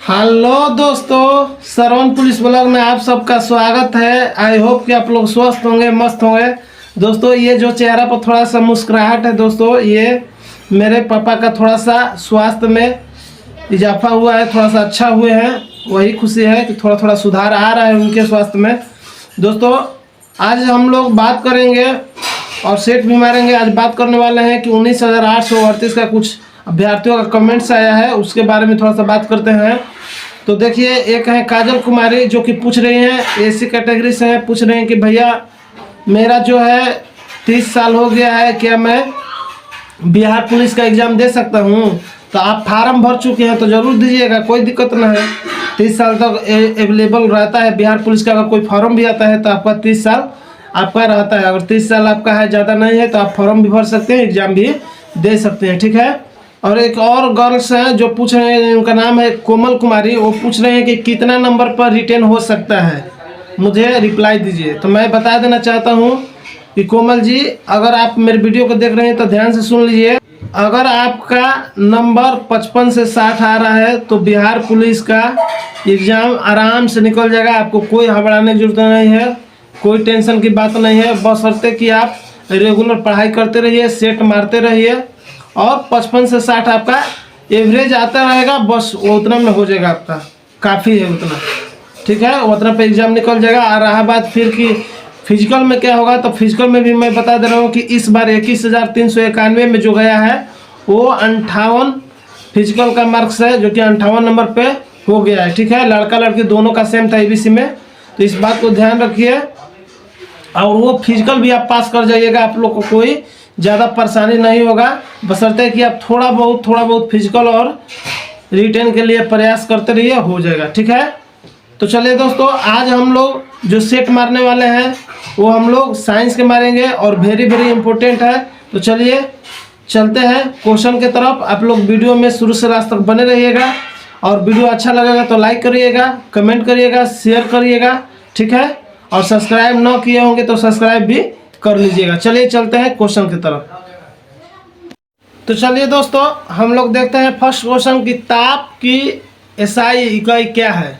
Hello दोस्तों, श्रवण police blog में आप सबका स्वागत है। आई होप कि आप लोग स्वस्थ होंगे, मस्त होंगे। दोस्तों, ये जो चेहरा पर थोड़ा सा मुस्कुराहट है दोस्तों, ये मेरे पापा का थोड़ा सा स्वास्थ्य में इजाफा हुआ है, थोड़ा सा अच्छा हुए हैं। वही खुशी है कि थोड़ा थोड़ा सुधार आ रहा है उनके स्वास्थ्य में। दोस्तों, आज हम लोग बात करेंगे और सेट भी मारेंगे। आज बात करने वाले हैं कि 19,838 का कुछ अभ्यर्थियों का कमेंट्स आया है, उसके बारे में थोड़ा सा बात करते हैं। तो देखिए, एक है काजल कुमारी जो कि पूछ रही हैं, एसी कैटेगरी से है, पूछ रहे हैं कि भैया मेरा जो है 30 साल हो गया है, क्या मैं बिहार पुलिस का एग्ज़ाम दे सकता हूँ? तो आप फार्म भर चुके हैं तो ज़रूर दीजिएगा, कोई दिक्कत ना है। 30 साल तक अवेलेबल रहता है बिहार पुलिस का। अगर कोई फॉर्म भी आता है तो आपका 30 साल आपका रहता है। अगर 30 साल आपका है, ज़्यादा नहीं है, तो आप फॉर्म भी भर सकते हैं, एग्ज़ाम भी दे सकते हैं, ठीक है। और एक और गर्ल्स हैं जो पूछ रहे हैं, उनका नाम है कोमल कुमारी। वो पूछ रहे हैं कि कितना नंबर पर रिटेन हो सकता है, मुझे रिप्लाई दीजिए। तो मैं बता देना चाहता हूँ कि कोमल जी, अगर आप मेरे वीडियो को देख रहे हैं तो ध्यान से सुन लीजिए। अगर आपका नंबर 55 से 60 आ रहा है तो बिहार पुलिस का एग्ज़ाम आराम से निकल जाएगा। आपको कोई घबराने की जरूरत नहीं है, कोई टेंशन की बात नहीं है। बशर्ते कि आप रेगुलर पढ़ाई करते रहिए, सेट मारते रहिए और 55 से 60 आपका एवरेज आता रहेगा, बस वो उतना में हो जाएगा, आपका काफ़ी है उतना, ठीक है। उतना पे एग्ज़ाम निकल जाएगा। और रहा बात फिर कि फिजिकल में क्या होगा, तो फिजिकल में भी मैं बता दे रहा हूँ कि इस बार 21,391 में जो गया है वो 58 फिजिकल का मार्क्स है, जो कि 58 नंबर पे हो गया है, ठीक है। लड़का लड़की दोनों का सेम था एबीसी में, तो इस बात को ध्यान रखिए। और वो फिजिकल भी आप पास कर जाइएगा, आप लोग को कोई ज़्यादा परेशानी नहीं होगा, बशर्ते कि आप थोड़ा बहुत फिजिकल और रिटेन के लिए प्रयास करते रहिए, हो जाएगा, ठीक है। तो चलिए दोस्तों, आज हम लोग जो सेट मारने वाले हैं वो हम लोग साइंस के मारेंगे और वेरी इंपॉर्टेंट है। तो चलिए चलते हैं क्वेश्चन के तरफ। आप लोग वीडियो में शुरू से लास्ट तक बने रहिएगा और वीडियो अच्छा लगेगा तो लाइक करिएगा, कमेंट करिएगा, शेयर करिएगा, ठीक है। और सब्सक्राइब ना किए होंगे तो सब्सक्राइब भी कर लीजिएगा। चलिए चलते हैं क्वेश्चन की तरफ। तो चलिए दोस्तों, हम लोग देखते हैं फर्स्ट क्वेश्चन की ताप की एसआई इकाई क्या है,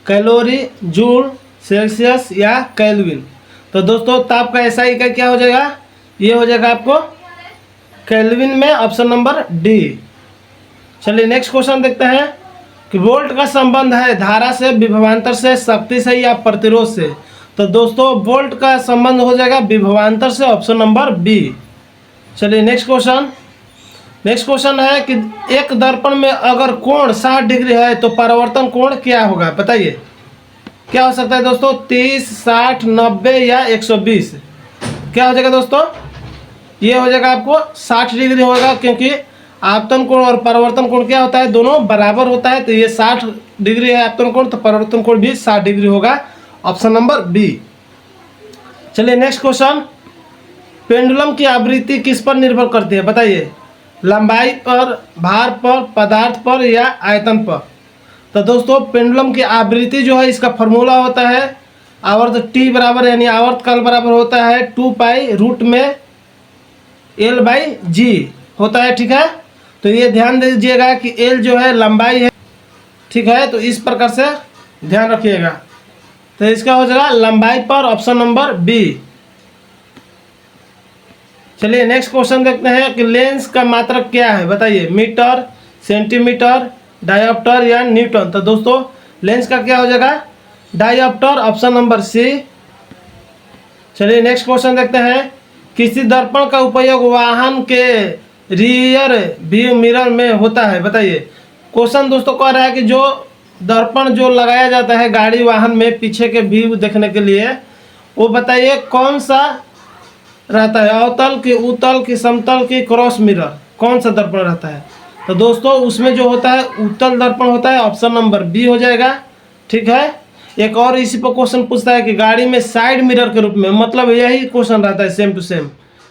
कैलोरी, जूल, सेल्सियस या केल्विन। तो दोस्तों, ताप का एसआई इकाई क्या हो जाएगा, ये हो जाएगा आपको केल्विन में, ऑप्शन नंबर डी। चलिए नेक्स्ट क्वेश्चन देखते हैं कि वोल्ट का संबंध है धारा से, विभवांतर से, शक्ति से या प्रतिरोध से। तो दोस्तों, वोल्ट का संबंध हो जाएगा विभवांतर से, ऑप्शन नंबर बी। चलिए नेक्स्ट क्वेश्चन है कि एक दर्पण में अगर कोण 60 डिग्री है तो परावर्तन कोण क्या होगा, बताइए क्या हो सकता है दोस्तों। 30, 60, 90 या 120। क्या हो जाएगा दोस्तों, ये हो जाएगा आपको 60 डिग्री होगा, क्योंकि आपतन कोण और परावर्तन कोण क्या होता है, दोनों बराबर होता है। तो ये 60 डिग्री है आपतन कोण, तो परावर्तन कोण भी 60 डिग्री होगा, ऑप्शन नंबर बी। चलिए नेक्स्ट क्वेश्चन, पेंडुलम की आवृत्ति किस पर निर्भर करती है, बताइए। लंबाई पर, भार पर, पदार्थ पर या आयतन पर। तो दोस्तों, पेंडुलम की आवृत्ति जो है, इसका फॉर्मूला होता है आवर्त टी बराबर, यानी आवर्तकाल बराबर होता है 2 पाई रूट में L/G होता है, ठीक है। तो ये ध्यान दीजिएगा कि L जो है लंबाई है, ठीक है। तो इस प्रकार से ध्यान रखिएगा। तो इसका हो जाएगा लंबाई पर, ऑप्शन नंबर बी। चलिए नेक्स्ट क्वेश्चन देखते हैं कि लेंस का मात्रक क्या है, बताइए। मीटर, सेंटीमीटर, डायोप्टर या न्यूटन। तो दोस्तों, लेंस का क्या हो जाएगा, डायोप्टर, ऑप्शन नंबर सी। चलिए नेक्स्ट क्वेश्चन देखते हैं, किसी दर्पण का उपयोग वाहन के रियर व्यू मिरर में होता है, बताइए। क्वेश्चन दोस्तों कह रहा है कि जो दर्पण जो लगाया जाता है गाड़ी वाहन में पीछे के व्यू देखने के लिए, वो बताइए कौन सा रहता है, अवतल की, उत्तल की, समतल की, क्रॉस मिरर, कौन सा दर्पण रहता है। तो दोस्तों, उसमें जो होता है उत्तल दर्पण होता है, ऑप्शन नंबर बी हो जाएगा, ठीक है। एक और इसी पर क्वेश्चन पूछता है कि गाड़ी में साइड मिरर के रूप में, मतलब यही क्वेश्चन रहता है सेम टू सेम,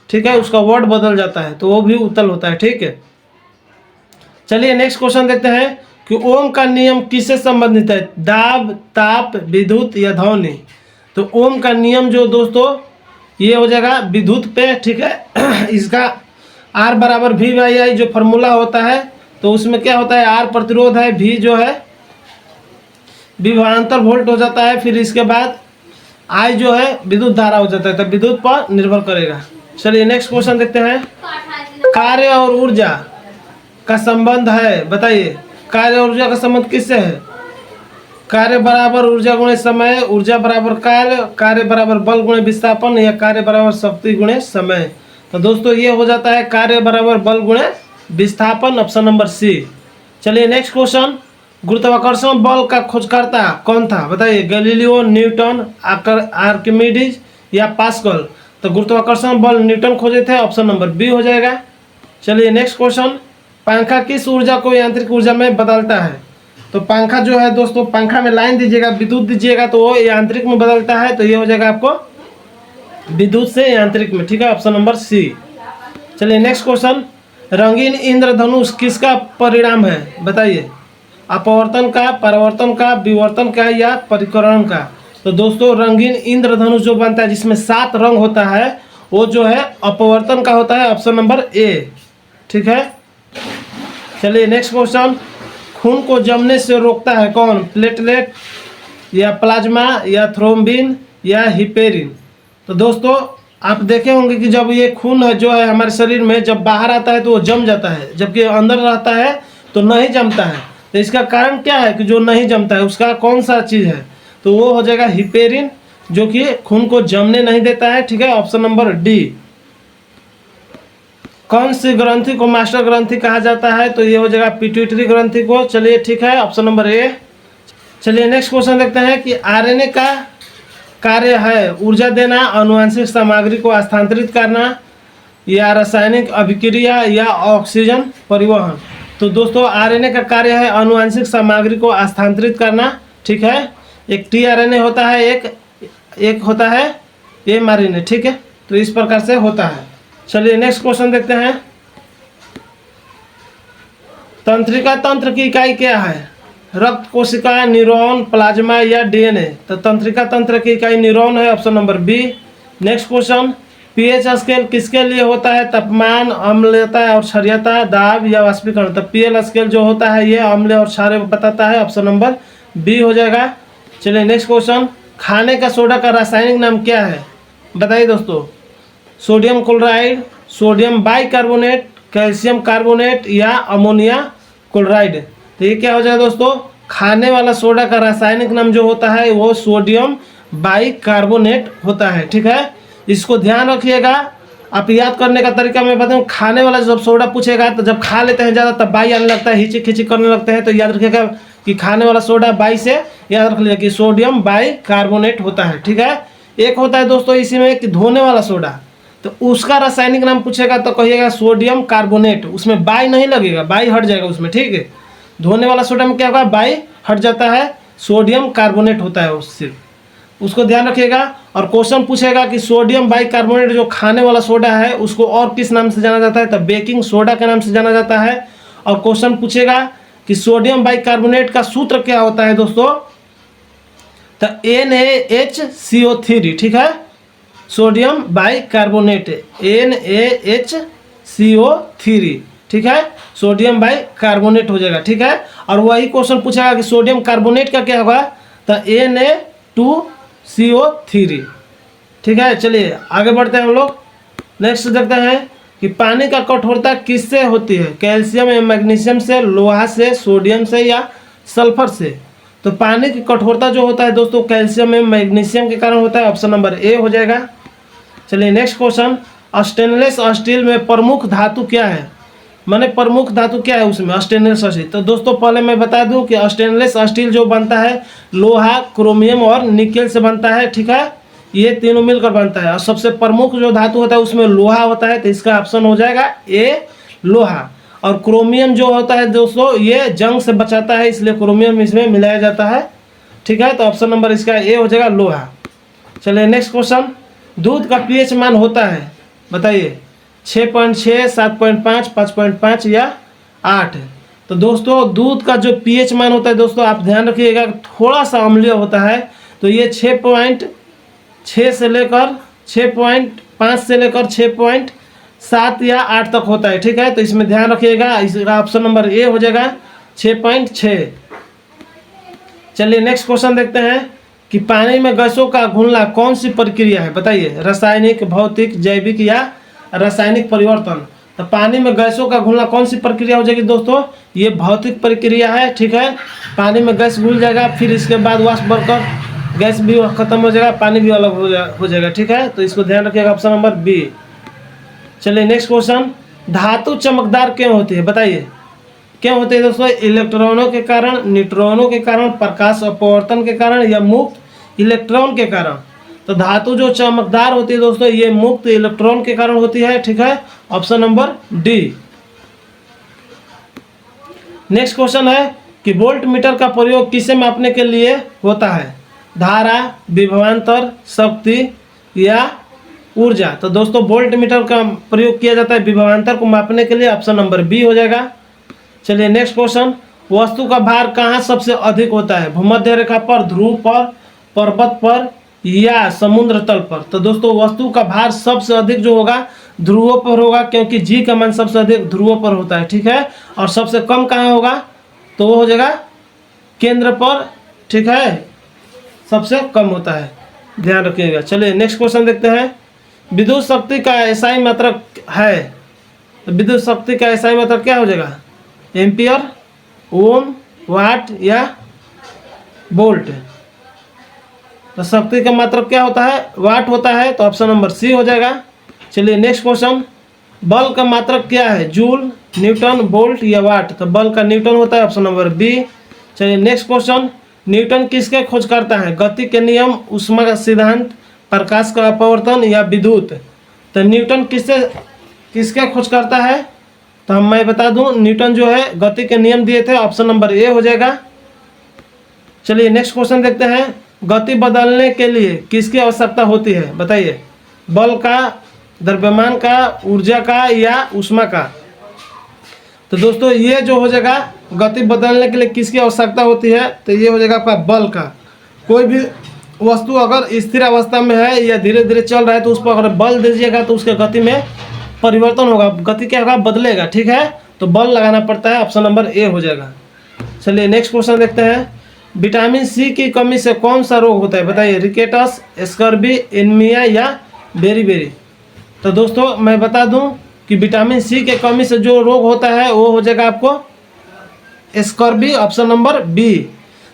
ठीक है। उसका वर्ड बदल जाता है तो वो भी उत्तल होता है, ठीक है। चलिए नेक्स्ट क्वेश्चन देखते हैं कि ओम का नियम किससे संबंधित है, दाब, ताप, विद्युत या ध्वनि। तो ओम का नियम जो दोस्तों, ये हो जाएगा विद्युत पे, ठीक है। इसका R बराबर V/I जो फॉर्मूला होता है, तो उसमें क्या होता है, R प्रतिरोध है, V जो है विभवांतर वोल्ट हो जाता है, फिर इसके बाद आई जो है विद्युत धारा हो जाता है, तो विद्युत पर निर्भर करेगा। चलिए नेक्स्ट क्वेश्चन देखते हैं। कार्य और ऊर्जा का संबंध है, बताइए कार्य और ऊर्जा का संबंध किससे है? कार्य बराबर ऊर्जा गुणे समय, ऊर्जा बराबर कार्य, कार्य बराबर बल गुणे विस्थापन, या कार्य बराबर शक्ति गुणे समय। तो दोस्तों ये हो जाता है कार्य बराबर बल गुणे विस्थापन, ऑप्शन नंबर सी। चलिए नेक्स्ट क्वेश्चन। गुरुत्वाकर्षण बल का खोजकर्ता कौन था, बताइए गैलीलियो, न्यूटन, आर्किमिडीज या पास्कल। तो गुरुत्वाकर्षण बल न्यूटन खोजे थे, ऑप्शन नंबर बी हो जाएगा। चलिए नेक्स्ट क्वेश्चन। पंखा किस ऊर्जा को यांत्रिक ऊर्जा में बदलता है? तो पंखा जो है दोस्तों, पंखा में लाइन दीजिएगा, विद्युत दीजिएगा तो वो यांत्रिक में बदलता है, तो ये हो जाएगा आपको विद्युत से यांत्रिक में, ठीक है, ऑप्शन नंबर सी। चलिए नेक्स्ट क्वेश्चन। रंगीन इंद्रधनुष किसका परिणाम है, बताइए अपवर्तन का, परावर्तन का, विवर्तन का या परिकरण का। तो दोस्तों रंगीन इंद्रधनुष जो बनता है जिसमें 7 रंग होता है वो जो है अपवर्तन का होता है, ऑप्शन नंबर ए, ठीक है। चलिए नेक्स्ट क्वेश्चन। खून को जमने से रोकता है कौन, प्लेटलेट या प्लाज्मा या थ्रोम्बिन या हिपेरिन। तो दोस्तों आप देखे होंगे कि जब ये खून है जो है हमारे शरीर में जब बाहर आता है तो वो जम जाता है, जबकि अंदर रहता है तो नहीं जमता है। तो इसका कारण क्या है कि जो नहीं जमता है उसका कौन सा चीज़ है, तो वो हो जाएगा हिपेरिन, जो कि खून को जमने नहीं देता है, ठीक है, ऑप्शन नंबर डी। कौन सी ग्रंथि को मास्टर ग्रंथि कहा जाता है, तो ये हो जाएगा पिट्यूटरी ग्रंथि को, चलिए ठीक है, ऑप्शन नंबर ए। चलिए नेक्स्ट क्वेश्चन देखते हैं कि आरएनए का कार्य है ऊर्जा देना, आनुवंशिक सामग्री को स्थानांतरित करना या रासायनिक अभिक्रिया या ऑक्सीजन परिवहन। तो दोस्तों आरएनए का कार्य है आनुवंशिक सामग्री को स्थानांतरित करना, ठीक है। एक टीआरएनए होता है, एक होता है एमआरएनए, ठीक है, तो इस प्रकार से होता है। चलिए नेक्स्ट क्वेश्चन देखते हैं। तंत्रिका तंत्र की इकाई क्या है, रक्त कोशिका, न्यूरॉन, प्लाज्मा या डीएनए। तो तंत्रिका तंत्र की इकाई न्यूरॉन है, option number B. Next question. PH scale किसके लिए होता है, तापमान, अम्लता और क्षारीयता, दाब या वाष्पीकरण। तो पीएल स्केल जो होता है ये अम्ल और क्षारीय बताता है, ऑप्शन नंबर बी हो जाएगा। चलिए नेक्स्ट क्वेश्चन। खाने का सोडा का रासायनिक नाम क्या है, बताइए दोस्तों sodium chloride, sodium bicarbonate, calcium carbonate या अमोनिया क्लोराइड। तो ये क्या हो जाएगा दोस्तों, खाने वाला सोडा का रासायनिक नाम जो होता है वो सोडियम बाइकार्बोनेट होता है, ठीक है। इसको ध्यान रखिएगा, आप याद करने का तरीका मैं बताऊँ। खाने वाला जब सोडा पूछेगा तो जब खा लेते हैं ज़्यादा तब बाई आने लगता है, हिची खिची करने लगते हैं, तो याद रखिएगा कि खाने वाला सोडा बाई से याद रख लीजिए कि सोडियम बाइकार्बोनेट होता है, ठीक है। एक होता है दोस्तों इसी में कि धोने वाला सोडा, तो उसका रासायनिक नाम पूछेगा तो कहिएगा सोडियम कार्बोनेट, उसमें बाई नहीं लगेगा, बाई हट जाएगा उसमें, ठीक है। धोने वाला सोडा में क्या होगा, बाई हट जाता है, सोडियम कार्बोनेट होता है उससे, उसको ध्यान रखिएगा। और क्वेश्चन पूछेगा कि सोडियम बाइकार्बोनेट जो खाने वाला सोडा है उसको और किस नाम से जाना जाता है, तो बेकिंग सोडा के नाम से जाना जाता है। और क्वेश्चन पूछेगा कि सोडियम बाइकार्बोनेट का सूत्र क्या होता है दोस्तों, तो NaHCO3, ठीक है, सोडियम बाइकार्बोनेट NaHCO3, ठीक है, सोडियम बाइकार्बोनेट हो जाएगा, ठीक है। और वही क्वेश्चन पूछेगा कि सोडियम कार्बोनेट का क्या होगा, तो Na2CO3, ठीक है। चलिए आगे बढ़ते हैं हम लोग। नेक्स्ट देखते हैं कि पानी का कठोरता किससे होती है, कैल्शियम या मैग्नीशियम से, लोहा से, सोडियम से या सल्फर से। तो पानी की कठोरता जो होता है दोस्तों कैल्शियम में मैग्नीशियम के कारण होता है, ऑप्शन नंबर ए हो जाएगा। चलिए नेक्स्ट क्वेश्चन। स्टेनलेस स्टील में प्रमुख धातु क्या है, माने प्रमुख धातु क्या है उसमें, स्टेनलेस स्टील। तो दोस्तों पहले मैं बता दूं कि स्टेनलेस स्टील जो बनता है लोहा, क्रोमियम और निकेल से बनता है, ठीक है, ये तीनों मिलकर बनता है। और सबसे प्रमुख जो धातु होता है उसमें लोहा होता है, तो इसका ऑप्शन हो जाएगा ए लोहा। और क्रोमियम जो होता है दोस्तों ये जंग से बचाता है, इसलिए क्रोमियम इसमें मिलाया जाता है, ठीक है, तो ऑप्शन नंबर इसका ए हो जाएगा लोहा। चलिए नेक्स्ट क्वेश्चन। दूध का पीएच मान होता है, बताइए 6.6, 7.5, 5.5 या 8। तो दोस्तों दूध का जो पीएच मान होता है दोस्तों आप ध्यान रखिएगा थोड़ा सा अम्लीय होता है, तो ये 6.6 से लेकर 6.5 से लेकर 6.7 या 8 तक होता है, ठीक है, तो इसमें ध्यान रखिएगा, इसका ऑप्शन नंबर ए हो जाएगा 6.6। चलिए नेक्स्ट क्वेश्चन देखते हैं कि पानी में गैसों का घुलना कौन सी प्रक्रिया है, बताइए। रासायनिक, भौतिक, जैविक या रासायनिक परिवर्तन। तो पानी में गैसों का घुलना कौन सी प्रक्रिया हो जाएगी दोस्तों, ये भौतिक प्रक्रिया है, ठीक है। पानी में गैस घुल जाएगा, फिर इसके बाद वाष्प बनकर गैस भी खत्म हो जाएगा, पानी भी अलग हो जाएगा, ठीक है। तो इसको ध्यान रखिएगा, ऑप्शन नंबर बी। चलिए नेक्स्ट क्वेश्चन, धातु चमकदार क्यों होती है, बताइए। क्यों होती है दोस्तों, इलेक्ट्रॉनों के कारण, न्यूट्रॉनों के कारण, प्रकाश अपवर्तन के कारण या मुक्त इलेक्ट्रॉन के कारण। तो धातु जो चमकदार होती है दोस्तों, ये मुक्त इलेक्ट्रॉन के कारण होती है, ठीक है। Option number D. Next question है कि वोल्ट मीटर का प्रयोग किसे मापने के लिए होता है, धारा, विभवांतर, शक्ति या ऊर्जा। तो दोस्तों वोल्ट मीटर का प्रयोग किया जाता है विभवांतर को मापने के लिए, ऑप्शन नंबर बी हो जाएगा। चलिए नेक्स्ट क्वेश्चन, वस्तु का भार कहाँ सबसे अधिक होता है, भूमध्य रेखा पर, ध्रुव पर, पर्वत पर या समुद्र तल पर। तो दोस्तों वस्तु का भार सबसे अधिक जो होगा ध्रुवों पर होगा, क्योंकि जी का मान सबसे अधिक ध्रुवों पर होता है, ठीक है। और सबसे कम कहाँ होगा, तो वो हो जाएगा केंद्र पर, ठीक है, सबसे कम होता है, ध्यान रखिएगा। चलिए नेक्स्ट क्वेश्चन देखते हैं, विद्युत शक्ति का एसआई मात्रक है, तो विद्युत शक्ति का एसआई मात्रक क्या हो जाएगा, एम्पियर, ओम, वाट या वोल्ट। तो शक्ति का मात्रक क्या होता है, वाट होता है, तो ऑप्शन नंबर सी हो जाएगा। चलिए नेक्स्ट क्वेश्चन, बल का मात्रक क्या है, जूल, न्यूटन, वोल्ट या वाट। तो बल का न्यूटन होता है, ऑप्शन नंबर बी। चलिए नेक्स्ट क्वेश्चन, न्यूटन किसके खोज करता है, गति के नियम, ऊष्मा का सिद्धांत, प्रकाश का अपवर्तन या विद्युत। तो न्यूटन किसके खोज करता है, तो मैं बता दूं, न्यूटन जो है गति के नियम दिए थे, ऑप्शन नंबर ए हो जाएगा। चलिए नेक्स्ट क्वेश्चन देखते हैं, गति बदलने के लिए किसकी आवश्यकता होती है, बताइए। बल का, द्रव्यमान का, ऊर्जा का या ऊष्मा का। तो दोस्तों ये जो हो जाएगा गति बदलने के लिए किसकी आवश्यकता होती है, तो ये हो जाएगा आपका बल का। कोई भी वस्तु अगर स्थिर अवस्था में है या धीरे धीरे चल रहा है तो उस पर अगर बल दीजिएगा तो उसके गति में परिवर्तन होगा, गति क्या होगा, बदलेगा, ठीक है। तो बल लगाना पड़ता है, ऑप्शन नंबर ए हो जाएगा। चलिए नेक्स्ट क्वेश्चन देखते हैं, विटामिन सी की कमी से कौन सा रोग होता है, बताइए। रिकेटस, स्कर्बी, एनीमिया या बेरीबेरी। तो दोस्तों मैं बता दूं कि विटामिन सी के कमी से जो रोग होता है वो हो जाएगा आपको स्कर्बी, ऑप्शन नंबर बी।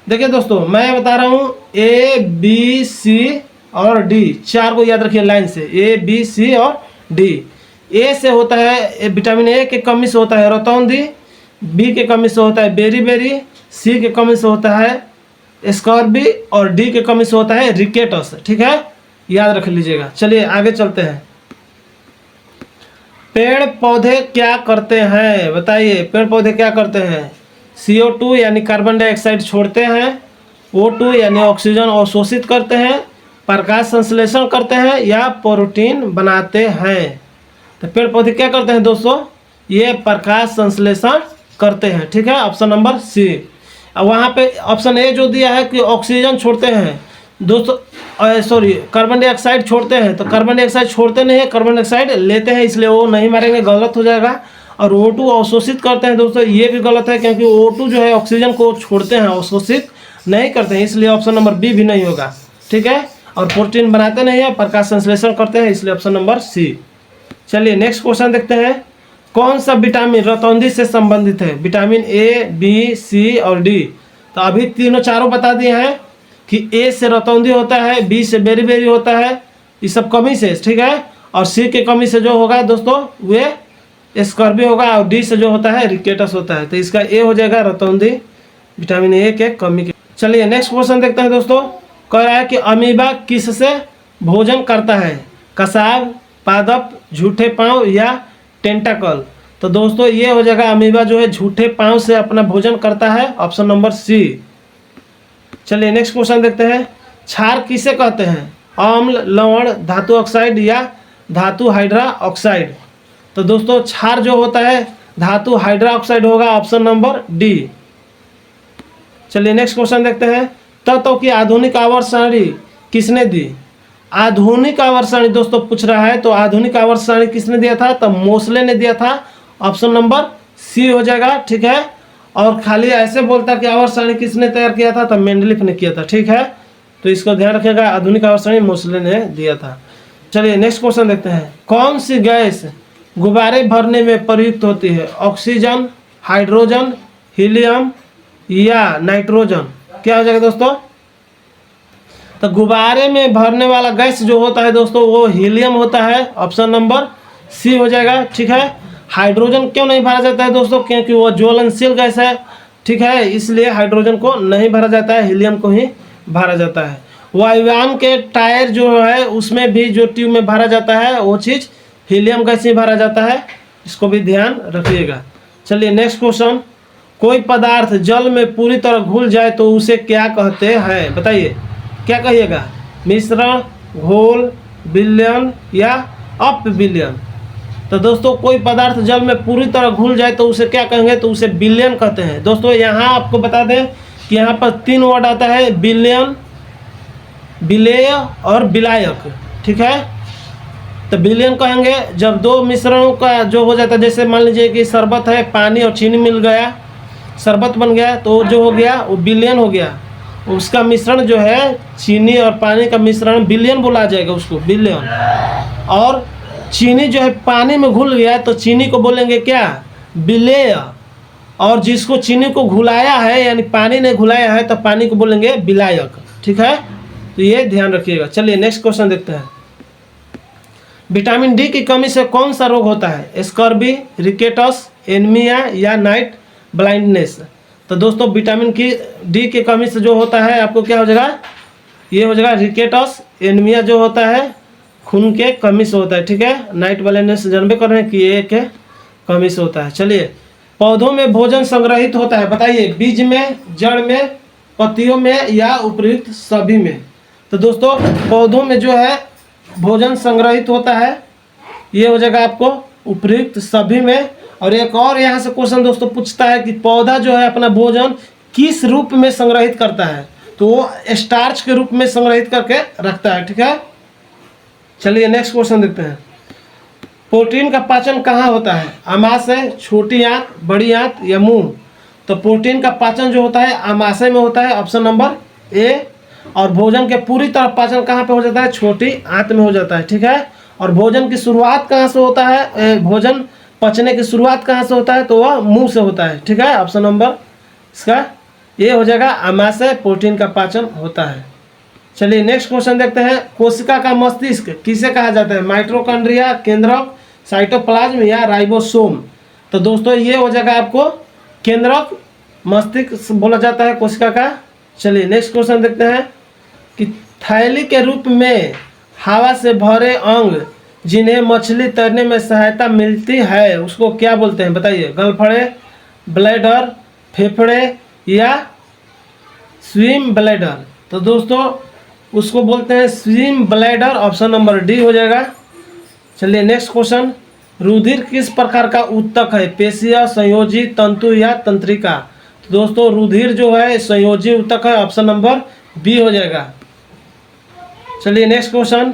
देखिए दोस्तों मैं बता रहा हूँ, ए बी सी और डी, चार को याद रखिए लाइन से, ए बी सी और डी। ए से होता है विटामिन ए के कमी से होता है रतौंधी, बी के कमी से होता है बेरीबेरी, सी के कमी से होता है स्कर्बी और डी के कमी से होता है रिकेटस, ठीक है, याद रख लीजिएगा। चलिए आगे चलते हैं, पेड़ पौधे क्या करते हैं, बताइए। पेड़ पौधे क्या करते हैं, CO2 यानी कार्बन डाइऑक्साइड छोड़ते हैं, O2 यानी ऑक्सीजन अवशोषित करते हैं, प्रकाश संश्लेषण करते हैं या प्रोटीन बनाते हैं। तो पेड़ पौधे क्या करते हैं दोस्तों, ये प्रकाश संश्लेषण करते हैं, ठीक है, ऑप्शन नंबर सी। अब वहाँ पे ऑप्शन ए जो दिया है कि ऑक्सीजन छोड़ते हैं दोस्तों, सॉरी कार्बन डाइऑक्साइड छोड़ते हैं, तो कार्बन डाइऑक्साइड छोड़ते नहीं है, कार्बन डाइऑक्साइड लेते हैं, इसलिए वो नहीं मारेंगे, गलत हो जाएगा। और O2 अवशोषित करते हैं दोस्तों, ये भी गलत है, क्योंकि O2 जो है ऑक्सीजन को छोड़ते हैं, अवशोषित नहीं करते हैं, इसलिए ऑप्शन नंबर बी भी नहीं होगा, ठीक है। और प्रोटीन बनाते नहीं है, प्रकाश संश्लेषण करते हैं, इसलिए ऑप्शन नंबर सी। चलिए नेक्स्ट क्वेश्चन देखते हैं, कौन सा विटामिन रतौंधी से संबंधित है, विटामिन ए, बी, सी और डी। तो अभी तीनों चारों बता दिए हैं कि ए से रतौंधी होता है, बी से बेरीबेरी होता है, ये सब कमी से, ठीक है। और सी के कमी से जो होगा दोस्तों वे स्कर्बी होगा, और डी से जो होता है रिकेटस होता है। तो इसका ए हो जाएगा रतौंधी, विटामिन ए के कमी के। चलिए नेक्स्ट क्वेश्चन देखते हैं दोस्तों, कह रहा है कि अमीबा किससे भोजन करता है, कसाब, पादप, झूठे पाँव या टेंटाकल। तो दोस्तों ये हो जाएगा अमीबा जो है झूठे पाँव से अपना भोजन करता है, ऑप्शन नंबर सी। चलिए नेक्स्ट क्वेश्चन देखते हैं, क्षार किसे कहते हैं, अम्ल, लवण, धातु ऑक्साइड या धातु हाइड्रा ऑक्साइड। तो दोस्तों क्षार जो होता है धातु हाइड्रा ऑक्साइड होगा, ऑप्शन नंबर डी। चलिए नेक्स्ट क्वेश्चन देखते हैं, तत्व की आधुनिक आवर्त सारणी किसने दी। आधुनिक आवर्त सारणी दोस्तों पूछ रहा है, तो आधुनिक आवर्त सारणी किसने दिया था, तो मोसले ने दिया था, ऑप्शन नंबर सी हो जाएगा, ठीक है। और खाली ऐसे बोलता कि आवर्त सारणी किसने तैयार किया था, तो मेंडलीफ ने किया था। ठीक है, तो इसको ध्यान रखिएगा, आधुनिक आवर्त सारणी मोसले ने दिया था। चलिए नेक्स्ट क्वेश्चन देखते हैं। कौन सी गैस गुब्बारे भरने में प्रयुक्त होती है? ऑक्सीजन, हाइड्रोजन, हीलियम या नाइट्रोजन? क्या हो जाएगा दोस्तों? तो गुब्बारे में भरने वाला गैस जो होता है दोस्तों वो हीलियम होता है, ऑप्शन नंबर सी हो जाएगा। ठीक है, हाइड्रोजन क्यों नहीं भरा जाता है दोस्तों? क्योंकि वो ज्वलनशील गैस है। ठीक है, इसलिए हाइड्रोजन को नहीं भरा जाता है, हीलियम को ही भरा जाता है। वायुयान के टायर जो है उसमें भी जो ट्यूब में भरा जाता है वो चीज़ हीलियम गैस ही भरा जाता है, इसको भी ध्यान रखिएगा। चलिए नेक्स्ट क्वेश्चन। कोई पदार्थ जल में पूरी तरह घुल जाए तो उसे क्या कहते हैं? बताइए, क्या कहिएगा? मिश्रण, घोल, विलयन या अपविलयन? तो दोस्तों कोई पदार्थ जल में पूरी तरह घुल जाए तो उसे क्या कहेंगे? तो उसे विलयन कहते हैं। दोस्तों यहाँ आपको बता दें कि यहाँ पर 3 वर्ड आता है, विलयन, विलेय और विलायक। ठीक है, तो विलयन कहेंगे जब दो मिश्रणों का जो हो जाता है, जैसे मान लीजिए कि शरबत है, पानी और चीनी मिल गया, शरबत बन गया, तो जो हो गया वो विलयन हो गया। उसका मिश्रण जो है चीनी और पानी का मिश्रण विलयन बोला जाएगा, उसको विलयन। और चीनी जो है पानी में घुल गया तो चीनी को बोलेंगे क्या? विलेय। और जिसको चीनी को घुलाया है यानी पानी ने घुलाया है तो पानी को बोलेंगे विलायक। ठीक है, तो ये ध्यान रखिएगा। चलिए नेक्स्ट क्वेश्चन देखते हैं। विटामिन डी की कमी से कौन सा रोग होता है? स्कर्बी, रिकेटस, एनीमिया या नाइट ब्लाइंडनेस? तो दोस्तों विटामिन डी की कमी से जो होता है आपको क्या हो जाएगा? ये हो जाएगा रिकेटस। एनीमिया जो होता है खून के कमी से होता है। ठीक है, नाइट ब्लाइंडनेस जानबे कर रहे हैं कि ये के कमी से होता है। चलिए, पौधों में भोजन संग्रहित होता है, बताइए, बीज में, जड़ में, पत्तियों में या उपयुक्त सभी में? तो दोस्तों पौधों में जो है भोजन संग्रहित होता है, ये हो जाएगा आपको उपयुक्त सभी में। और एक और यहाँ से क्वेश्चन दोस्तों पूछता है कि पौधा जो है अपना भोजन किस रूप में संग्रहित करता है? तो वो स्टार्च के रूप में संग्रहित करके रखता है। ठीक है, चलिए नेक्स्ट क्वेश्चन देखते हैं। प्रोटीन का पाचन कहाँ होता है? आमाशय, छोटी आंत, बड़ी आंत या मुंह? तो प्रोटीन का पाचन जो होता है आमाशय में होता है, ऑप्शन नंबर ए। और भोजन के पूरी तरह पाचन कहाँ पे हो जाता है? छोटी आंत में हो जाता है। ठीक है, और भोजन की शुरुआत कहाँ से होता है? भोजन पचने की शुरुआत कहाँ से होता है? तो वह मुंह से होता है। ठीक है, ऑप्शन नंबर इसका ये हो जाएगा, आमाशय प्रोटीन का पाचन होता है। चलिए नेक्स्ट क्वेश्चन देखते हैं। कोशिका का मस्तिष्क किसे कहा जाता है? माइटोकॉन्ड्रिया, केंद्रक, साइटोप्लाज्म या राइबोसोम? तो दोस्तों ये हो जाएगा आपको केंद्रक मस्तिष्क बोला जाता है कोशिका का। चलिए नेक्स्ट क्वेश्चन देखते हैं कि थैली के रूप में हवा से भरे अंग जिन्हें मछली तैरने में सहायता मिलती है उसको क्या बोलते हैं? बताइए, गलफड़े, ब्लैडर, फेफड़े या स्विम ब्लैडर? तो दोस्तों उसको बोलते हैं swim bladder, option number D हो जाएगा। चलिए नेक्स्ट क्वेश्चन। रुधिर किस प्रकार का ऊतक है? पेशिया, संयोजी, तंतु या तंत्रिका? तो दोस्तों रुधिर जो है संयोजी ऊतक है, ऑप्शन नंबर बी हो जाएगा। चलिए नेक्स्ट क्वेश्चन।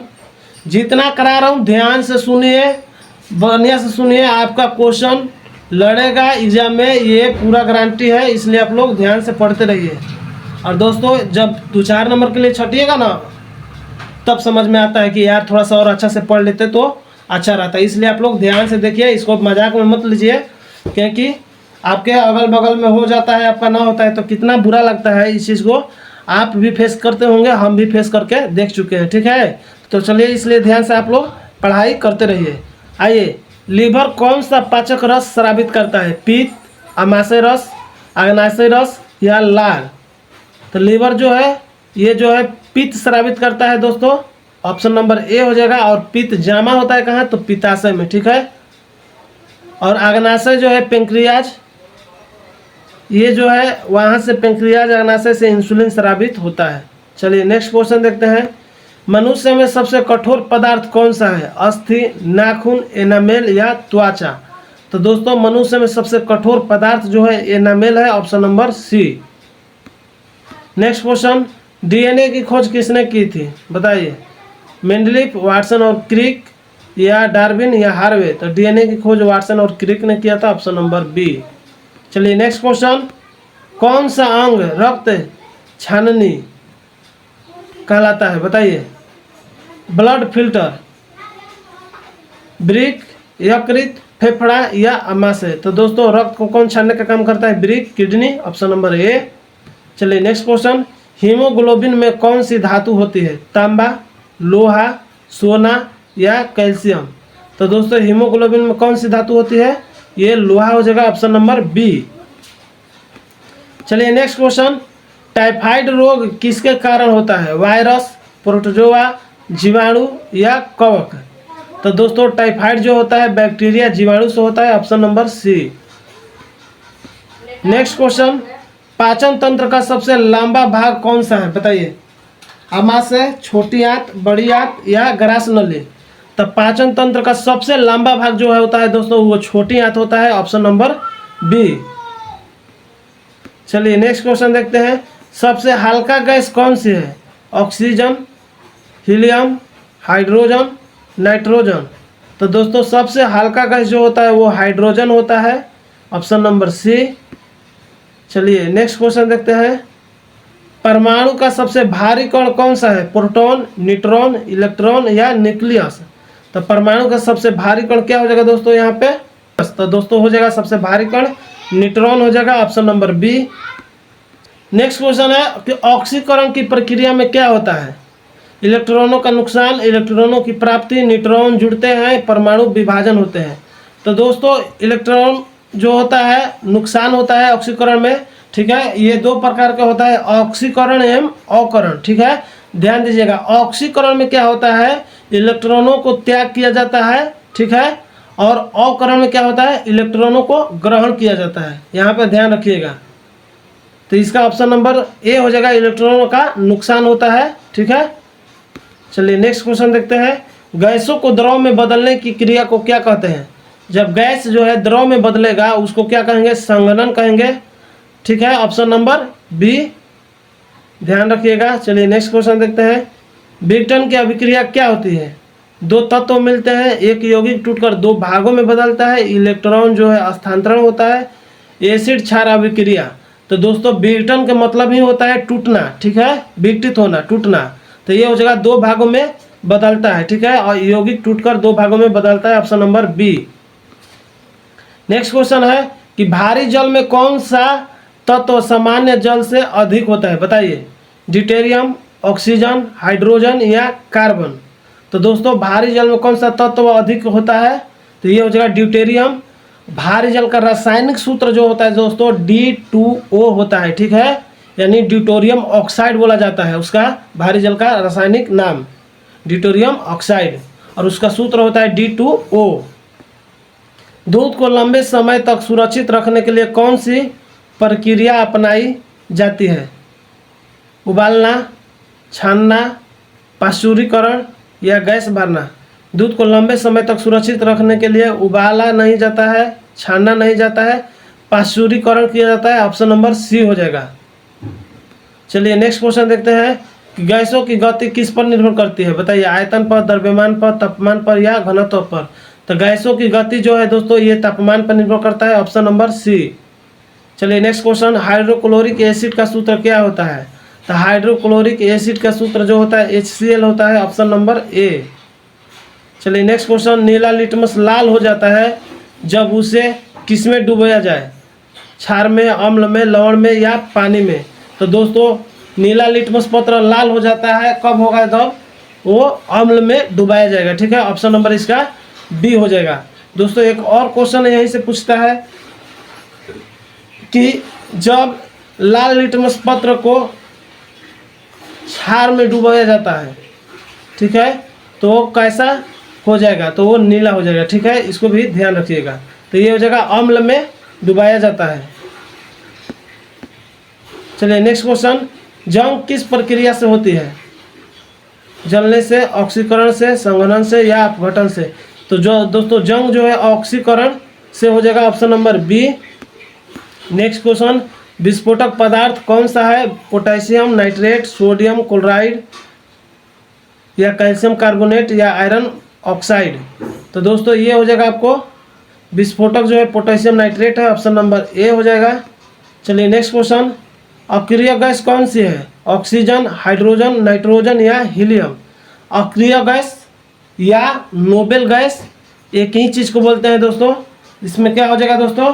जितना करा रहा हूँ ध्यान से सुनिए, बढ़िया से सुनिए, आपका क्वेश्चन लड़ेगा एग्जाम में, ये पूरा गारंटी है, इसलिए आप लोग ध्यान से पढ़ते रहिए। और दोस्तों जब 2-4 नंबर के लिए छटिएगा ना तब समझ में आता है कि यार थोड़ा सा और अच्छा से पढ़ लेते तो अच्छा रहता है। इसलिए आप लोग ध्यान से देखिए, इसको मजाक में मत लीजिए, क्योंकि आपके अगल बगल में हो जाता है, आपका ना होता है तो कितना बुरा लगता है। इस चीज़ को आप भी फेस करते होंगे, हम भी फेस करके देख चुके हैं। ठीक है, तो चलिए इसलिए ध्यान से आप लोग पढ़ाई करते रहिए। आइए, लीवर कौन सा पाचक रस स्रावित करता है? पित्त, अमाशय रस, अग्नाशय रस या लाल? तो लीवर जो है ये जो है पित्त स्रावित करता है दोस्तों, ऑप्शन नंबर ए हो जाएगा। और पित्त जमा होता है कहाँ? तो पित्ताशय में। ठीक है, और अग्नाशय जो है पेंक्रियाज, ये जो है वहाँ से पेंक्रियाज अग्नाशय से इंसुलिन स्रावित होता है। चलिए नेक्स्ट क्वेश्चन देखते हैं। मनुष्य में सबसे कठोर पदार्थ कौन सा है? अस्थि, नाखून, एनामेल या त्वचा? तो दोस्तों मनुष्य में सबसे कठोर पदार्थ जो है एनामेल है, option number C. Next question. DNA की खोज किसने की थी? बताइए, मेंडलीफ, वाटसन और क्रिक या डार्विन या हार्वे? तो डीएनए की खोज वाटसन और क्रिक ने किया था, ऑप्शन नंबर बी। चलिए नेक्स्ट क्वेश्चन, कौन सा अंग रक्त छाननी कहलाता है बताइए? ब्लड फिल्टर, ब्रिक, यकृत, फेफड़ा या अमाशय? तो दोस्तों रक्त को कौन छानने का काम करता है? ब्रिक, किडनी, ऑप्शन नंबर ए। चलिए नेक्स्ट क्वेश्चन, हीमोग्लोबिन में कौन सी धातु होती है? तांबा, लोहा, सोना या कैल्शियम? तो दोस्तों हीमोग्लोबिन में कौन सी धातु होती है? ये लोहा हो जाएगा, ऑप्शन नंबर बी। चलिए नेक्स्ट क्वेश्चन, टाइफाइड रोग किसके कारण होता है? वायरस, प्रोटोजोआ, जीवाणु या कवक? तो दोस्तों टाइफाइड जो होता है बैक्टीरिया जीवाणु से होता है, option number C. Next question, पाचन तंत्र का सबसे लंबा भाग कौन सा है बताइए? अमाशय, छोटी आंत, बड़ी आंत या ग्रास नली? तो पाचन तंत्र का सबसे लंबा भाग जो है होता है दोस्तों वो छोटी आंत होता है, ऑप्शन नंबर बी। चलिए नेक्स्ट क्वेश्चन देखते हैं, सबसे हल्का गैस कौन सी है? Oxygen, helium, hydrogen, nitrogen? तो दोस्तों सबसे हल्का गैस जो होता है वो हाइड्रोजन होता है, ऑप्शन नंबर सी। चलिए नेक्स्ट क्वेश्चन देखते हैं, परमाणु का सबसे भारी कण कौन सा है? प्रोटॉन, न्यूट्रॉन, इलेक्ट्रॉन या न्यूक्लियस? तो परमाणु का सबसे भारी कण क्या हो जाएगा दोस्तों यहाँ पे? तो दोस्तों हो जाएगा सबसे भारी कण न्यूट्रॉन हो जाएगा, option number B. Next question है कि ऑक्सीकरण की प्रक्रिया में क्या होता है? इलेक्ट्रॉनों का नुकसान, इलेक्ट्रॉनों की प्राप्ति, न्यूट्रॉन जुड़ते हैं, परमाणु विभाजन होते हैं? तो दोस्तों इलेक्ट्रॉन जो होता है नुकसान होता है ऑक्सीकरण में, ठीक है। ये दो प्रकार का होता है, ऑक्सीकरण एवं अवकरण, ठीक है। ध्यान दीजिएगा, ऑक्सीकरण में क्या होता है? इलेक्ट्रॉनों को त्याग किया जाता है, ठीक है। और अवकरण में क्या होता है? इलेक्ट्रॉनों को ग्रहण किया जाता है। यहाँ पे ध्यान रखिएगा। तो इसका ऑप्शन नंबर ए हो जाएगा, इलेक्ट्रॉनों का नुकसान होता है, ठीक है। चलिए नेक्स्ट क्वेश्चन देखते हैं, गैसों को द्रव में बदलने की क्रिया को क्या कहते हैं? जब गैस जो है द्रव में बदलेगा उसको क्या कहेंगे? संघनन कहेंगे, ठीक है। ऑप्शन नंबर बी, ध्यान रखिएगा। चलिए नेक्स्ट क्वेश्चन देखते हैं, विघटन की अभिक्रिया क्या होती है? दो तत्व मिलते हैं, एक यौगिक टूटकर दो भागों में बदलता है, इलेक्ट्रॉन जो है स्थानांतरण होता है, एसिड क्षार अभिक्रिया। तो दोस्तों विघटन का मतलब ही होता है टूटना, ठीक है, विघटित होना, टूटना। तो ये हो जाएगा दो भागों में बदलता है, ठीक है, और यौगिक टूटकर दो भागों में बदलता है, option number B. Next question है कि भारी जल में कौन सा तत्व सामान्य जल से अधिक होता है बताइए? ड्यूटेरियम, ऑक्सीजन, हाइड्रोजन या कार्बन? तो दोस्तों भारी जल में कौन सा तत्व अधिक होता है? तो ये हो जाएगा ड्यूटेरियम। भारी जल का रासायनिक सूत्र जो होता है दोस्तों D2O होता है, ठीक है, यानी ड्यूटेरियम ऑक्साइड बोला जाता है उसका भारी जल का रासायनिक नाम ड्यूटेरियम ऑक्साइड, और उसका सूत्र होता है D2O। दूध को लंबे समय तक सुरक्षित रखने के लिए कौन सी प्रक्रिया अपनाई जाती है? उबालना, छानना, पाश्चुरीकरण या गैस भरना? दूध को लंबे समय तक सुरक्षित रखने के लिए उबाला नहीं जाता है, छानना नहीं जाता है, पाश्चुरीकरण किया जाता है, ऑप्शन नंबर सी हो जाएगा। चलिए नेक्स्ट क्वेश्चन देखते हैं कि गैसों की गति किस पर निर्भर करती है बताइए? आयतन पर, द्रव्यमान पर, तापमान पर या घनत्व पर? तो गैसों की गति जो है दोस्तों ये तापमान पर निर्भर करता है, ऑप्शन नंबर सी। चलिए नेक्स्ट क्वेश्चन, हाइड्रोक्लोरिक एसिड का सूत्र क्या होता है? तो हाइड्रोक्लोरिक एसिड का सूत्र जो होता है HCl होता है, ऑप्शन नंबर ए। चलिए नेक्स्ट क्वेश्चन, नीला लिटमस लाल हो जाता है जब उसे किसमें डुबाया जाए? क्षार में, अम्ल में, लवण में या पानी में? तो दोस्तों नीला लिटमस पत्र लाल हो जाता है कब होगा? जब वो अम्ल में डुबाया जाएगा, ठीक है, ऑप्शन नंबर इसका बी हो जाएगा। दोस्तों एक और क्वेश्चन यहीं से पूछता है कि जब लाल लिटमस पत्र को क्षार में डुबाया जाता है, ठीक है, तो वो कैसा हो जाएगा? तो वो नीला हो जाएगा, ठीक है, इसको भी ध्यान रखिएगा। तो ये हो जाएगा अम्ल में डुबाया जाता है। चलिए नेक्स्ट क्वेश्चन, जंग किस प्रक्रिया से होती है? जलने से, ऑक्सीकरण से, संघनन से या अपघटन से? तो जो दोस्तों जंग जो है ऑक्सीकरण से हो जाएगा, option number B. Next question, विस्फोटक पदार्थ कौन सा है? पोटेशियम नाइट्रेट, सोडियम क्लोराइड या कैल्शियम कार्बोनेट या आयरन ऑक्साइड? तो दोस्तों ये हो जाएगा आपको विस्फोटक जो है पोटेशियम नाइट्रेट है, ऑप्शन नंबर ए हो जाएगा। चलिए नेक्स्ट क्वेश्चन, अक्रिय गैस कौन सी है? ऑक्सीजन, हाइड्रोजन, नाइट्रोजन या हीलियम? अक्रिय गैस या नोबेल गैस एक ही चीज़ को बोलते हैं दोस्तों। इसमें क्या हो जाएगा दोस्तों?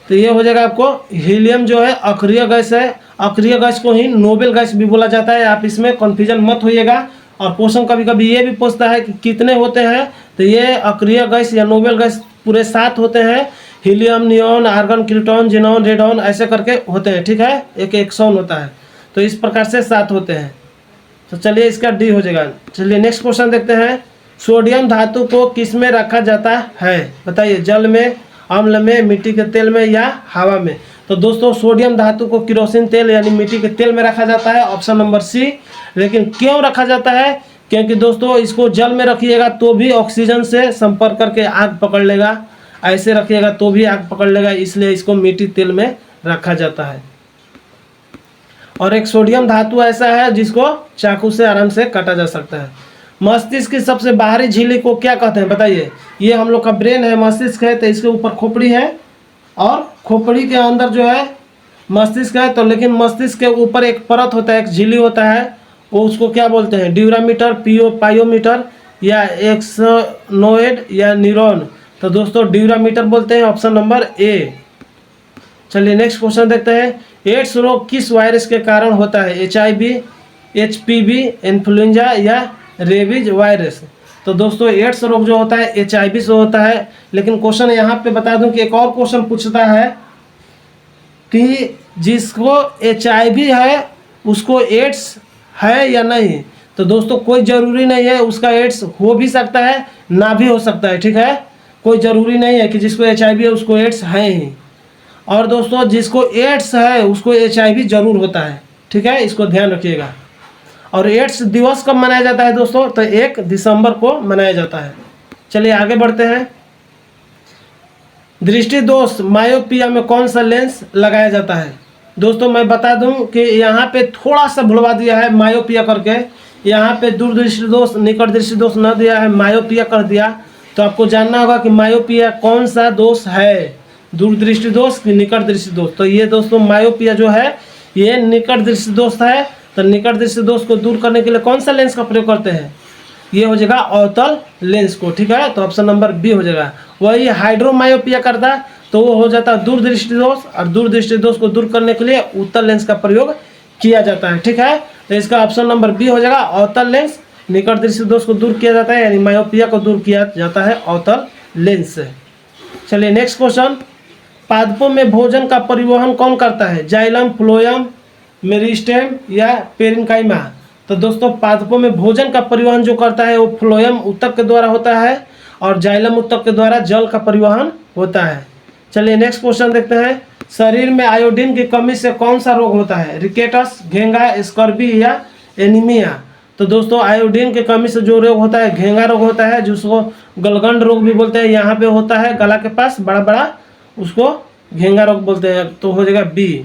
तो ये हो जाएगा आपको हीलियम जो है अक्रिय गैस है। अक्रिय गैस को ही नोबेल गैस भी बोला जाता है, आप इसमें कन्फ्यूजन मत होइएगा। और क्वेश्चन कभी कभी ये भी पूछता है कि कितने होते हैं, तो ये अक्रिय गैस या नोबेल गैस पूरे 7 होते हैं। Helium, neon, argon, krypton, xenon, radon ऐसे करके होते हैं, ठीक है। एक एक्सॉन होता है, तो इस प्रकार से 7 होते हैं। तो चलिए इसका डी हो जाएगा। चलिए नेक्स्ट क्वेश्चन देखते हैं, सोडियम धातु को किस में रखा जाता है? बताइए, जल में, अम्ल में, मिट्टी के तेल में या हवा में? तो दोस्तों सोडियम धातु को केरोसिन तेल यानी मिट्टी के तेल में रखा जाता है, ऑप्शन नंबर सी। लेकिन क्यों रखा जाता है? क्योंकि दोस्तों इसको जल में रखिएगा तो भी ऑक्सीजन से संपर्क करके आग पकड़ लेगा, ऐसे रखिएगा तो भी आग पकड़ लेगा, इसलिए इसको मिट्टी तेल में रखा जाता है। और एक सोडियम धातु ऐसा है जिसको चाकू से आराम से काटा जा सकता है। मस्तिष्क की सबसे बाहरी झिल्ली को क्या कहते हैं? बताइए। ये हम लोग का ब्रेन है, मस्तिष्क है, तो इसके ऊपर खोपड़ी है और खोपड़ी के अंदर जो है मस्तिष्क है। तो लेकिन मस्तिष्क के ऊपर एक परत होता है, एक झिल्ली होता है, वो उसको क्या बोलते हैं? ड्यूरामीटर, पायोमीटर या एक्सोनोइड या न्यूरॉन? तो दोस्तों ड्यूरामीटर बोलते हैं, ऑप्शन नंबर ए। चलिए नेक्स्ट क्वेश्चन देखते हैं, एड्स रोग किस वायरस के कारण होता है? HIV, HPV, इन्फ्लुएंजा या रेबीज वायरस? तो दोस्तों एड्स रोग जो होता है HIV से होता है। लेकिन क्वेश्चन यहाँ पे बता दूं कि एक और क्वेश्चन पूछता है कि जिसको HIV है उसको एड्स है या नहीं? तो दोस्तों कोई ज़रूरी नहीं है, उसका एड्स हो भी सकता है, ना भी हो सकता है, ठीक है। कोई ज़रूरी नहीं है कि जिसको HIV है उसको एड्स है ही। और दोस्तों जिसको एड्स है उसको HIV जरूर होता है, ठीक है, इसको ध्यान रखिएगा। और एड्स दिवस कब मनाया जाता है दोस्तों? तो 1 दिसंबर को मनाया जाता है। चलिए आगे बढ़ते हैं, दृष्टि दोष मायोपिया में कौन सा लेंस लगाया जाता है? दोस्तों मैं बता दूं कि यहाँ पे थोड़ा सा भुलवा दिया है मायोपिया करके, यहाँ पे दूरदृष्टि दोष, निकट दृष्टि दोष न दिया है, मायोपिया कर दिया। तो आपको जानना होगा कि मायोपिया कौन सा दोष है, दूरदृष्टि दोष कि निकट दृष्टि दोष? तो ये दोस्तों मायोपिया जो है ये निकट दृष्टि दोष है। तो निकट दृष्टि दोष को दूर करने के लिए कौन सा लेंस का प्रयोग करते हैं? ये हो जाएगा अवतल लेंस को, ठीक है। तो ऑप्शन नंबर बी हो जाएगा। वही हाइड्रोमायोपिया करता तो वो हो जाता दूरदृष्टि दोष, और दूरदृष्टि दोष को दूर करने के लिए उत्तल लेंस का प्रयोग किया जाता है, ठीक है। तो इसका ऑप्शन नंबर बी हो जाएगा, अवतल लेंस। निकट दृष्टि दोष को दूर किया जाता है यानी मायोपिया को दूर किया जाता है अवतल लेंस से। चलिए नेक्स्ट क्वेश्चन, पादपों में भोजन का परिवहन कौन करता है? जाइलम, फ्लोएम, मेरिस्टेम या पेरेन्काइमा? तो दोस्तों पादपों में भोजन का परिवहन जो करता है वो फ्लोएम ऊतक के द्वारा होता है और जाइलम ऊतक के द्वारा जल का परिवहन होता है। चलिए नेक्स्ट क्वेश्चन देखते हैं, शरीर में आयोडीन की कमी से कौन सा रोग होता है? रिकेटस, घेंगा, स्कर्वी या एनीमिया? तो दोस्तों आयोडीन की कमी से जो रोग होता है घेंगा रोग होता है, जिसको गलगंड रोग भी बोलते हैं। यहाँ पे होता है गला के पास बड़ा बड़ा, उसको घेंगा रोग बोलते हैं। तो हो जाएगा बी।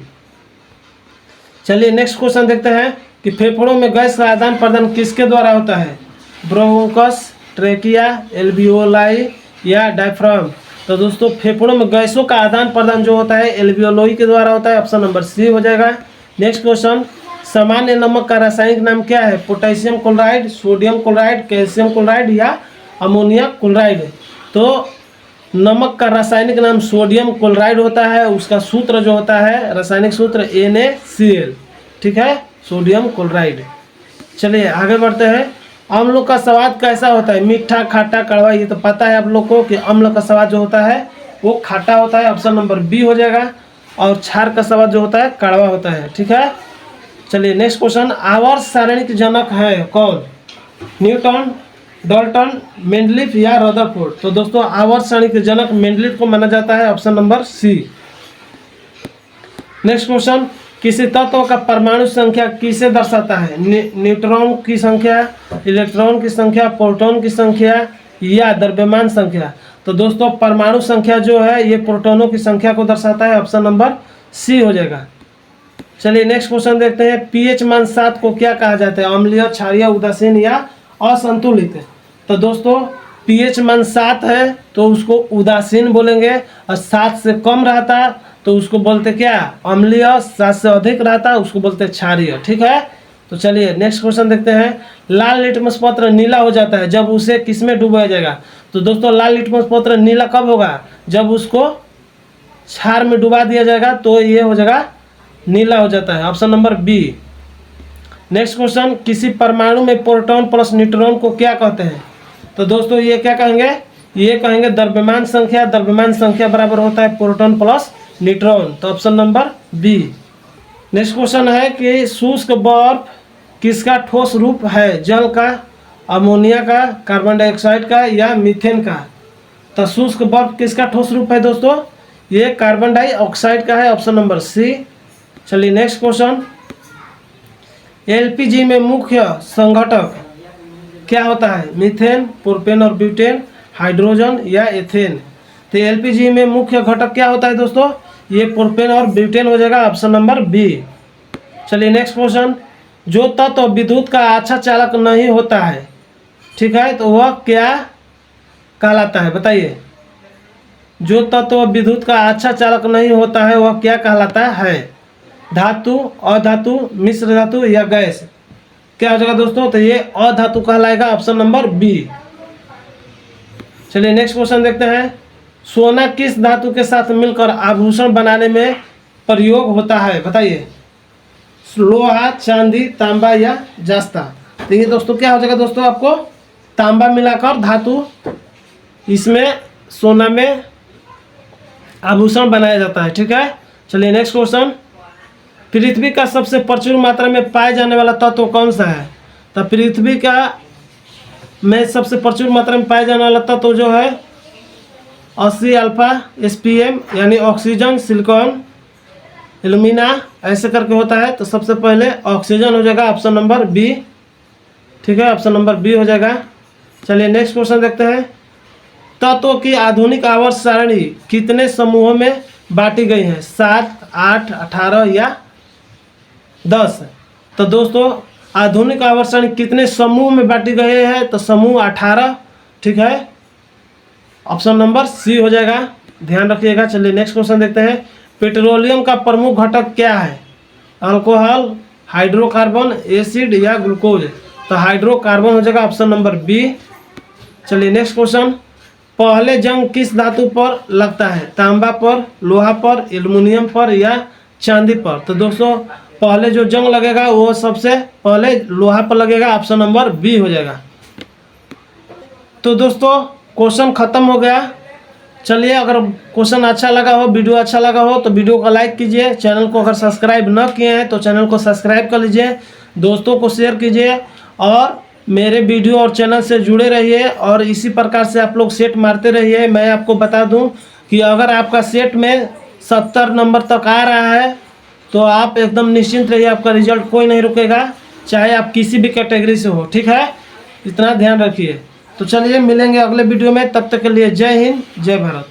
चलिए नेक्स्ट क्वेश्चन देखते हैं कि फेफड़ों में गैस का आदान प्रदान किसके द्वारा होता है? ब्रोंकस, ट्रेकिया, एल्वियोलाई या डायफ्राम? तो दोस्तों फेफड़ों में गैसों का आदान प्रदान जो होता है एल्वियोलाई के द्वारा होता है, ऑप्शन नंबर सी हो जाएगा। नेक्स्ट क्वेश्चन, सामान्य नमक का रासायनिक नाम क्या है? Potassium chloride, sodium chloride, calcium chloride या अमोनिया क्लोराइड? तो नमक का रासायनिक नाम सोडियम क्लोराइड होता है, उसका सूत्र जो होता है रासायनिक सूत्र NaCl, ठीक है, सोडियम क्लोराइड। चलिए आगे बढ़ते हैं, अम्ल का स्वाद कैसा होता है? मीठा, खाटा, कड़वा? ये तो पता है आप लोग को कि अम्ल का स्वाद जो होता है वो खाटा होता है, ऑप्शन नंबर बी हो जाएगा। और क्षार का स्वाद जो होता है कड़वा होता है, ठीक है। चलिए नेक्स्ट क्वेश्चन, आवर्त सारणी के जनक है कौन? न्यूटन, डाल्टन, मेंडलीफ या रदरफोर्ड? तो दोस्तों आवर्त सारणी के जनक मेंडलीफ को माना जाता है, option number C. Next question, किसी तत्व का परमाणु संख्या किसे दर्शाता है? न्यूट्रॉन की संख्या, इलेक्ट्रॉन की संख्या, प्रोटॉन की संख्या या द्रव्यमान संख्या? तो दोस्तों परमाणु संख्या जो है ये प्रोटॉनों की संख्या को दर्शाता है, ऑप्शन नंबर सी हो जाएगा। चलिए नेक्स्ट क्वेश्चन देखते हैं, pH मान 7 को क्या कहा जाता है? अम्लीय, क्षारीय, उदासीन या असंतुलित? तो दोस्तों pH मान 7 है तो उसको उदासीन बोलेंगे, और 7 से कम रहता तो उसको बोलते क्या, अम्लीय। 7 से अधिक रहता उसको बोलते क्षारीय। ठीक है, तो चलिए नेक्स्ट क्वेश्चन देखते हैं। लाल लिटमस पत्र नीला हो जाता है जब उसे किसमें डुबाया जाएगा? तो दोस्तों लाल लिटमस पत्र नीला कब होगा? जब उसको क्षार में डुबा दिया जाएगा तो ये हो जाएगा नीला हो जाता है। Option number B. Next question, किसी परमाणु में प्रोटॉन प्लस न्यूट्रॉन को क्या कहते हैं? तो दोस्तों ये क्या कहेंगे? ये कहेंगे द्रव्यमान संख्या। द्रव्यमान संख्या बराबर होता है प्रोटॉन प्लस न्यूट्रॉन। तो option number B. Next question है कि शुष्क बर्फ किसका ठोस रूप है? जल का, अमोनिया का, कार्बन डाइऑक्साइड का या मीथेन का? तो शुष्क बर्फ किसका ठोस रूप है दोस्तों? ये कार्बन डाइऑक्साइड का है। Option number C. चलिए नेक्स्ट क्वेश्चन, एलपीजी में मुख्य संघटक क्या होता है? मीथेन, प्रोपेन और ब्यूटेन, हाइड्रोजन या एथेन? तो एलपीजी में मुख्य घटक क्या होता है दोस्तों? ये प्रोपेन और ब्यूटेन हो जाएगा। Option number B. चलिए नेक्स्ट क्वेश्चन, जो तत्व विद्युत का अच्छा चालक नहीं होता है, ठीक है, तो वह क्या कहलाता है? बताइए। जो तत्व विद्युत का अच्छा चालक नहीं होता है वह क्या कहलाता है? धातु, अधातु, मिश्र धातु या गैस? क्या हो जाएगा दोस्तों? तो ये अधातु कहलाएगा। Option number B. चलिए नेक्स्ट क्वेश्चन देखते हैं। सोना किस धातु के साथ मिलकर आभूषण बनाने में प्रयोग होता है? बताइए। लोहा, चांदी, तांबा या जस्ता? तो ये दोस्तों क्या हो जाएगा दोस्तों? आपको तांबा मिलाकर धातु, इसमें सोना में आभूषण बनाया जाता है। ठीक है, चलिए नेक्स्ट क्वेश्चन, पृथ्वी का सबसे प्रचुर मात्रा में पाए जाने वाला तत्व कौन सा है? तो पृथ्वी का में सबसे प्रचुर मात्रा में पाए जाने वाला तत्व जो है 80 अल्फा SPM, यानी ऑक्सीजन, सिलिकॉन, एल्यूमिना, ऐसे करके होता है। तो सबसे पहले ऑक्सीजन हो जाएगा। Option number B. ठीक है, ऑप्शन नंबर बी हो जाएगा। चलिए नेक्स्ट क्वेश्चन देखते हैं। तत्वों की आधुनिक आवर्त सारणी कितने समूहों में बांटी गई है? 7, 8, 18 या 10? तो दोस्तों आधुनिक आवर्त सारणी कितने समूह में बांटी गई है? तो समूह 18। ठीक है, ऑप्शन नंबर सी हो जाएगा, ध्यान रखिएगा। चलिए नेक्स्ट क्वेश्चन देखते हैं। पेट्रोलियम का प्रमुख घटक क्या है? अल्कोहल, हाइड्रोकार्बन, एसिड या ग्लूकोज? तो हाइड्रोकार्बन हो जाएगा। Option number B. चलिए नेक्स्ट क्वेश्चन, पहले जंग किस धातु पर लगता है? तांबा पर, लोहा पर, एल्युमिनियम पर या चांदी पर? तो दोस्तों पहले जो जंग लगेगा वो सबसे पहले लोहा पर लगेगा। ऑप्शन नंबर बी हो जाएगा। तो दोस्तों क्वेश्चन खत्म हो गया। चलिए, अगर क्वेश्चन अच्छा लगा हो, वीडियो अच्छा लगा हो तो वीडियो को लाइक कीजिए। चैनल को अगर सब्सक्राइब न किए हैं तो चैनल को सब्सक्राइब कर लीजिए, दोस्तों को शेयर कीजिए और मेरे वीडियो और चैनल से जुड़े रहिए और इसी प्रकार से आप लोग सेट मारते रहिए। मैं आपको बता दूं कि अगर आपका सेट में 70 नंबर तक आ रहा है तो आप एकदम निश्चिंत रहिए, आपका रिजल्ट कोई नहीं रुकेगा, चाहे आप किसी भी कैटेगरी से हो। ठीक है, इतना ध्यान रखिए। तो चलिए मिलेंगे अगले वीडियो में, तब तक के लिए जय हिंद, जय भारत।